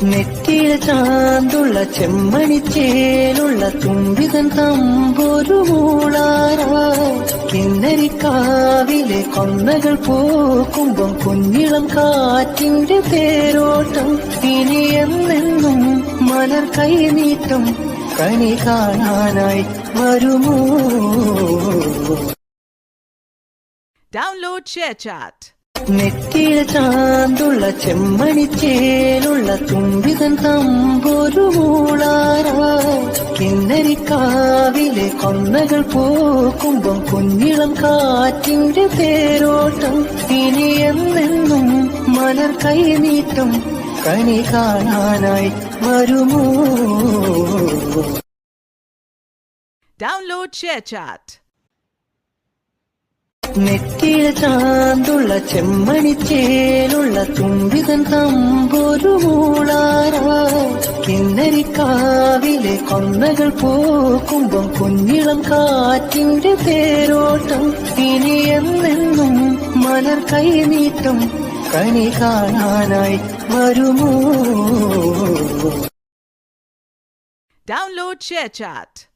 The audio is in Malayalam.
നെറ്റിയിൽ ചാന്തുള്ള ചെമ്മണിച്ചേലുള്ള തുമ്പിതൻ തമ്പൊരു മൂളാറാ കിന്നരിക്കാവിലെ കൊന്നകൾ പൂക്കുമ്പം കുഞ്ഞിളം കാറ്റിന്റെ തേരോട്ടം ഇനി എന്നെന്നും മലർ കൈനീട്ടം കണി കാണാനായി വരുമോ? Download ShareChat. നെറ്റിയിൽ ചാന്തുള്ള ചെമ്മണിച്ചേലുള്ള തുമ്പിതൻ തമ്പൊരു മൂളാറാ കിന്നരിക്കാവിലെ കൊന്നകൾ പൂക്കുമ്പം കുഞ്ഞിളം കാറ്റിന്റെ തേരോട്ടം ഇനി എന്നെന്നും മലർ കൈനീട്ടം കണി കാണാനായി വരുമോ? Download ShareChat. നെറ്റിയിൽ ചാന്തുള്ള ചെമ്മണിച്ചേലുള്ള തുമ്പിതൻ തമ്പൊരു മൂളാറാ കിന്നരിക്കാവിലെ കൊന്നകൾ പൂക്കുമ്പം കുഞ്ഞിളം കാറ്റിന്റെ തേരോട്ടം ഇനി എന്നെന്നും മലർ കൈനീട്ടം കണി കാണാനായി വരുമോ? Download ShareChat.